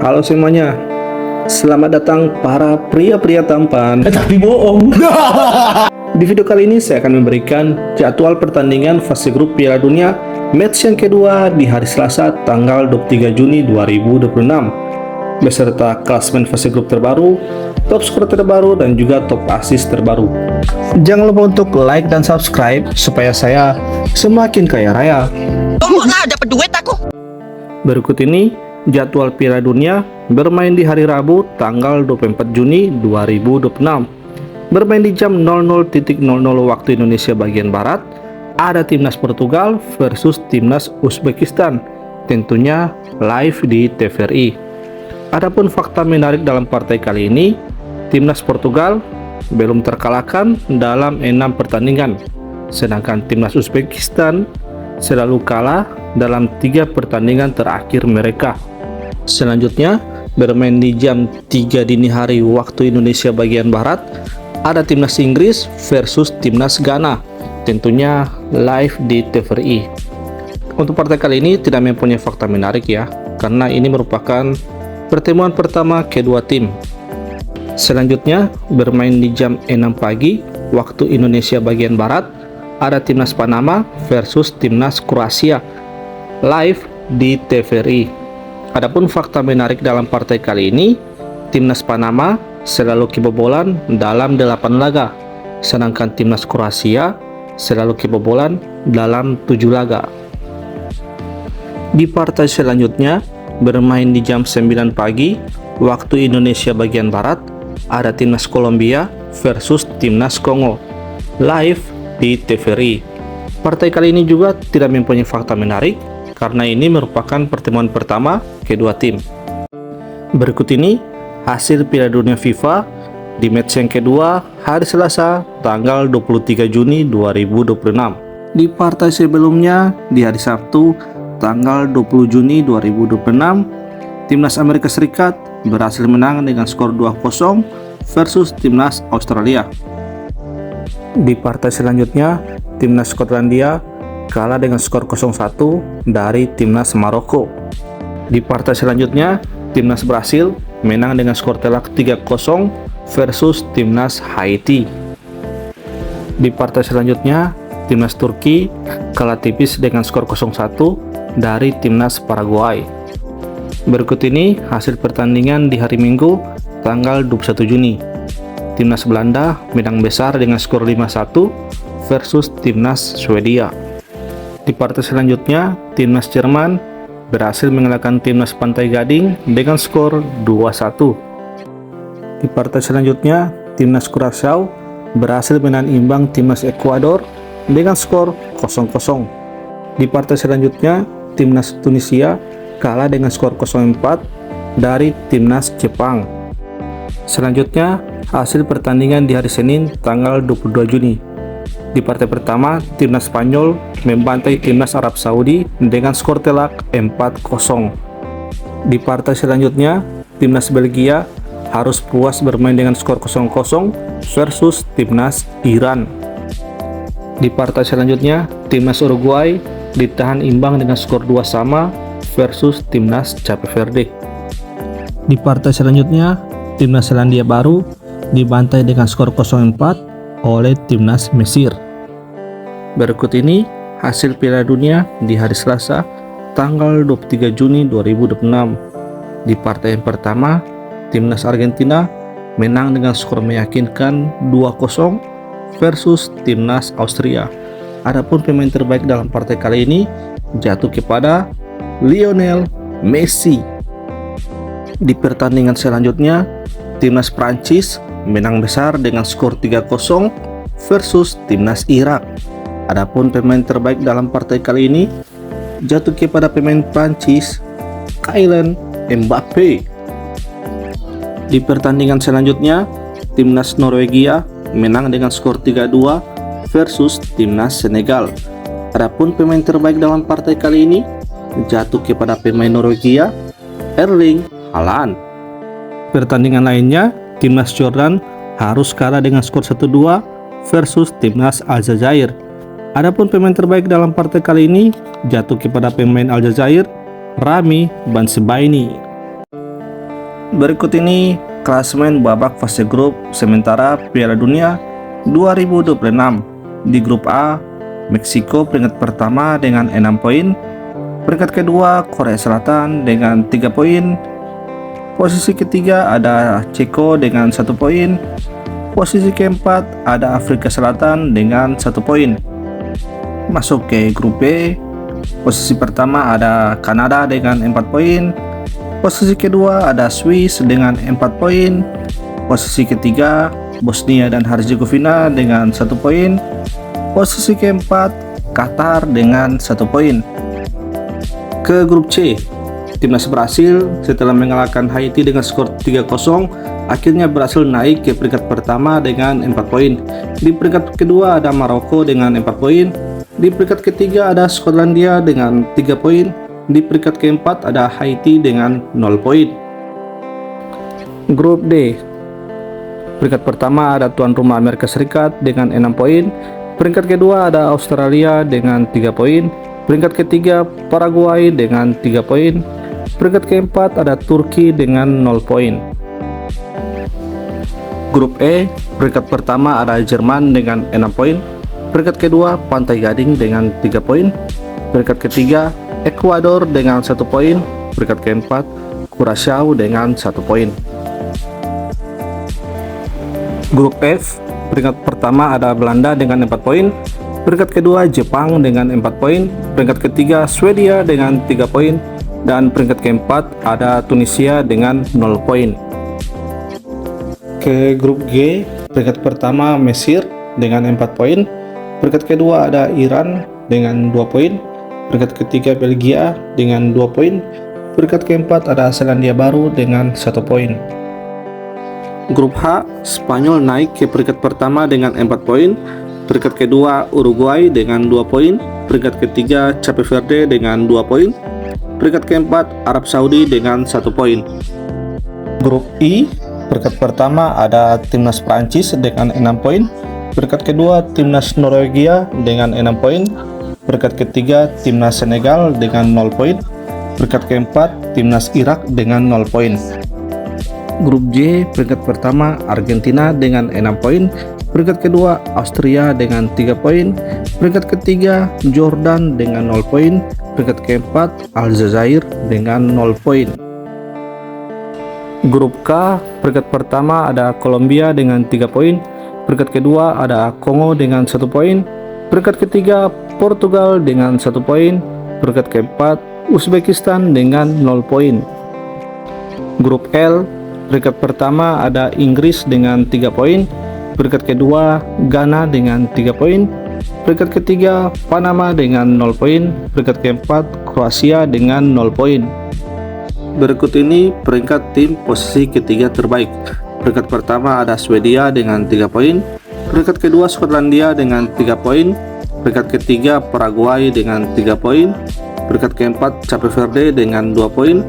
Halo semuanya, selamat datang para pria-pria tampan. Tapi bohong. Di video kali ini saya akan memberikan jadwal pertandingan fase grup Piala Dunia match yang kedua di hari Selasa tanggal 23 Juni 2026 beserta klasemen fase grup terbaru, top skor terbaru, dan juga top assist terbaru. Jangan lupa untuk like dan subscribe supaya saya semakin kaya raya. Tunggu lah, dapat duit aku. Berikut ini jadwal Piala Dunia bermain di hari Rabu tanggal 24 Juni 2026. Bermain di jam 00.00 waktu Indonesia bagian Barat. Ada timnas Portugal versus timnas Uzbekistan, tentunya live di TVRI. Adapun fakta menarik dalam partai kali ini, timnas Portugal belum terkalahkan dalam 6 pertandingan, sedangkan timnas Uzbekistan selalu kalah dalam 3 pertandingan terakhir mereka. Selanjutnya, bermain di jam 3 dini hari waktu Indonesia bagian Barat, ada timnas Inggris versus timnas Ghana, tentunya live di TVRI. Untuk partai kali ini tidak mempunyai fakta menarik ya, karena ini merupakan pertemuan pertama kedua tim. Selanjutnya, bermain di jam 6 pagi waktu Indonesia bagian Barat, ada timnas Panama versus timnas Kroasia live di TVRI. Adapun fakta menarik dalam partai kali ini, timnas Panama selalu kebobolan dalam 8 laga, sedangkan timnas Kroasia selalu kebobolan dalam 7 laga. Di partai selanjutnya, bermain di jam 9 pagi waktu Indonesia bagian Barat, ada timnas Kolombia versus timnas Kongo live di TVRI. Partai kali ini juga tidak mempunyai fakta menarik karena ini merupakan pertemuan pertama kedua tim. Berikut ini hasil Piala Dunia FIFA di match yang kedua hari Selasa tanggal 23 Juni 2026. Di partai sebelumnya di hari Sabtu tanggal 20 Juni 2026, timnas Amerika Serikat berhasil menang dengan skor 2-0 versus timnas Australia. Di partai selanjutnya, timnas Skotlandia kalah dengan skor 0-1 dari timnas Maroko. Di partai selanjutnya, timnas Brasil menang dengan skor telak 3-0 versus timnas Haiti. Di partai selanjutnya, timnas Turki kalah tipis dengan skor 0-1 dari timnas Paraguay. Berikut ini hasil pertandingan di hari Minggu tanggal 21 Juni. Timnas Belanda menang besar dengan skor 5-1 versus timnas Swedia. Di partai selanjutnya, timnas Jerman berhasil mengalahkan timnas Pantai Gading dengan skor 2-1. Di partai selanjutnya, timnas Kurasaw berhasil menahan imbang timnas Ekuador dengan skor 0-0. Di partai selanjutnya, timnas Tunisia kalah dengan skor 0-4 dari timnas Jepang. Selanjutnya, hasil pertandingan di hari Senin tanggal 22 Juni. Di partai pertama, timnas Spanyol membantai timnas Arab Saudi dengan skor telak 4-0. Di partai selanjutnya, timnas Belgia harus puas bermain dengan skor 0-0 versus timnas Iran. Di partai selanjutnya, timnas Uruguay ditahan imbang dengan skor 2-2 versus timnas Cape Verde. Di partai selanjutnya, timnas Selandia Baru dibantai dengan skor 0-4 oleh timnas Mesir. Berikut ini hasil Piala Dunia di hari Selasa tanggal 23 Juni 2026. Di partai yang pertama, timnas Argentina menang dengan skor meyakinkan 2-0 versus timnas Austria. Adapun pemain terbaik dalam partai kali ini jatuh kepada Lionel Messi. Di pertandingan selanjutnya, timnas Prancis menang besar dengan skor 3-0 versus timnas Irak. Adapun pemain terbaik dalam partai kali ini jatuh kepada pemain Prancis, Kylian Mbappe. Di pertandingan selanjutnya, timnas Norwegia menang dengan skor 3-2 versus timnas Senegal. Adapun pemain terbaik dalam partai kali ini jatuh kepada pemain Norwegia, Erling Haaland. Pertandingan lainnya, timnas Jordan harus kalah dengan skor 1-2 versus timnas Aljazair. Adapun pemain terbaik dalam partai kali ini jatuh kepada pemain Aljazair, Rami Bensebaini. Berikut ini klasemen babak fase grup sementara Piala Dunia 2026. Di grup A, Meksiko peringkat pertama dengan 6 poin. Peringkat kedua Korea Selatan dengan 3 poin. Posisi ketiga ada Ceko dengan 1 poin. Posisi keempat ada Afrika Selatan dengan 1 poin. Masuk ke grup B, posisi pertama ada Kanada dengan 4 poin. Posisi kedua ada Swiss dengan 4 poin. Posisi ketiga Bosnia dan Herzegovina dengan 1 poin. Posisi keempat Qatar dengan 1 poin. Ke grup C, timnas Brasil setelah mengalahkan Haiti dengan skor 3-0 akhirnya berhasil naik ke peringkat pertama dengan 4 poin. Di peringkat kedua ada Maroko dengan 4 poin. Di peringkat ketiga ada Skotlandia dengan 3 poin. Di peringkat keempat ada Haiti dengan 0 poin. Grup D, peringkat pertama ada tuan rumah Amerika Serikat dengan 6 poin. Peringkat kedua ada Australia dengan 3 poin. Peringkat ketiga Paraguay dengan 3 poin. Peringkat keempat ada Turki dengan 0 poin. Grup E, peringkat pertama ada Jerman dengan 6 poin. Peringkat kedua Pantai Gading dengan 3 poin. Peringkat ketiga Ekuador dengan 1 poin. Peringkat keempat Kurasaw dengan 1 poin. Grup F, peringkat pertama ada Belanda dengan 4 poin. Peringkat kedua Jepang dengan 4 poin. Peringkat ketiga Swedia dengan 3 poin. Dan peringkat keempat ada Tunisia dengan 0 poin. Ke grup G, peringkat pertama Mesir dengan 4 poin. Peringkat kedua ada Iran dengan 2 poin. Peringkat ketiga Belgia dengan 2 poin. Peringkat keempat ada Selandia Baru dengan 1 poin. Grup H, Spanyol naik ke peringkat pertama dengan 4 poin. Peringkat kedua Uruguay dengan 2 poin. Peringkat ketiga Cape Verde dengan 2 poin. Peringkat keempat Arab Saudi dengan 1 poin. Grup I, peringkat pertama ada timnas Prancis dengan 6 poin. Peringkat kedua timnas Norwegia dengan 6 poin. Peringkat ketiga timnas Senegal dengan 0 poin. Peringkat keempat timnas Irak dengan 0 poin. Grup J, peringkat pertama Argentina dengan 6 poin. Peringkat kedua Austria dengan 3 poin. Peringkat ketiga Jordan dengan 0 poin. Peringkat keempat Aljazair dengan 0 poin. Grup K, peringkat pertama ada Kolombia dengan 3 poin. Peringkat kedua ada Kongo dengan 1 poin. Peringkat ketiga Portugal dengan 1 poin. Peringkat keempat Uzbekistan dengan 0 poin. Grup L, peringkat pertama ada Inggris dengan 3 poin. Peringkat kedua Ghana dengan 3 poin. Peringkat ketiga Panama dengan 0 poin. Peringkat keempat Kroasia dengan 0 poin. Berikut ini peringkat tim posisi ketiga terbaik. Peringkat pertama ada Swedia dengan 3 poin. Peringkat kedua Skotlandia dengan 3 poin. Peringkat ketiga Paraguay dengan 3 poin. Peringkat keempat Cape Verde dengan 2 poin.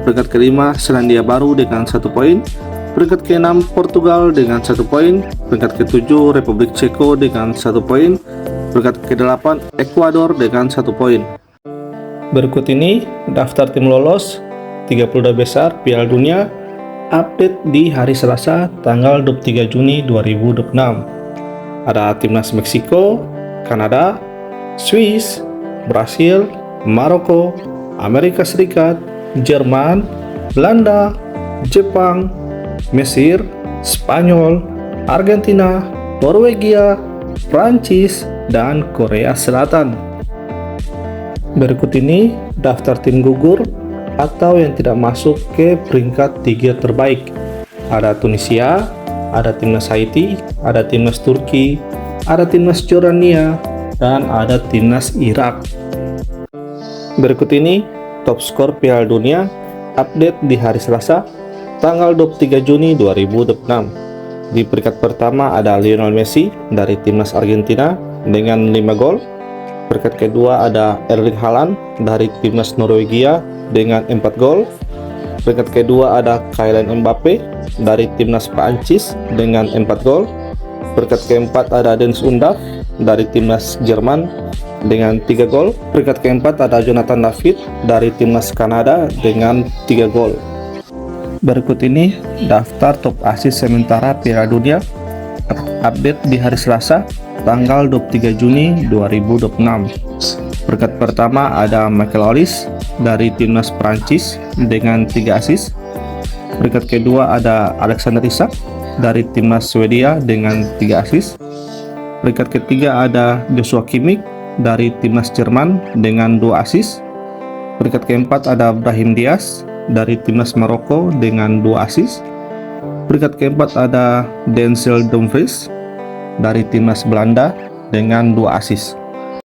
Peringkat kelima Selandia Baru dengan 1 poin. Peringkat keenam Portugal dengan 1 poin. Peringkat ketujuh Republik Ceko dengan 1 poin. Peringkat ke-8 Ekuador dengan 1 poin. Berikut ini daftar tim lolos 32 besar Piala Dunia update di hari Selasa tanggal 23 Juni 2026. Ada timnas Meksiko, Kanada, Swiss, Brasil, Maroko, Amerika Serikat, Jerman, Belanda, Jepang, Mesir, Spanyol, Argentina, Norwegia, Prancis, dan Korea Selatan. Berikut ini daftar tim gugur atau yang tidak masuk ke peringkat 3 terbaik. Ada Tunisia, ada timnas Haiti, ada timnas Turki, ada timnas Jordania, dan ada timnas Irak. Berikut ini top skor Piala Dunia update di hari Selasa tanggal 23 Juni 2026. Di peringkat pertama ada Lionel Messi dari timnas Argentina dengan 5 gol. Peringkat kedua ada Erling Haaland dari timnas Norwegia dengan 4 gol. Peringkat kedua ada Kylian Mbappe dari timnas Prancis dengan 4 gol. Peringkat keempat ada Dennis Undav dari timnas Jerman dengan 3 gol. Peringkat keempat ada Jonathan David dari timnas Kanada dengan 3 gol. Berikut ini daftar top asis sementara Piala Dunia update di hari Selasa tanggal 23 Juni 2026. Peringkat pertama ada Michael Olise dari timnas Prancis dengan 3 asis. Peringkat kedua ada Alexander Isak dari timnas Swedia dengan 3 asis. Peringkat ketiga ada Joshua Kimmich dari timnas Jerman dengan 2 asis. Peringkat keempat ada Brahim Diaz dari timnas Maroko dengan 2 asis. Peringkat keempat ada Denzel Dumfries dari timnas Belanda dengan 2 asis.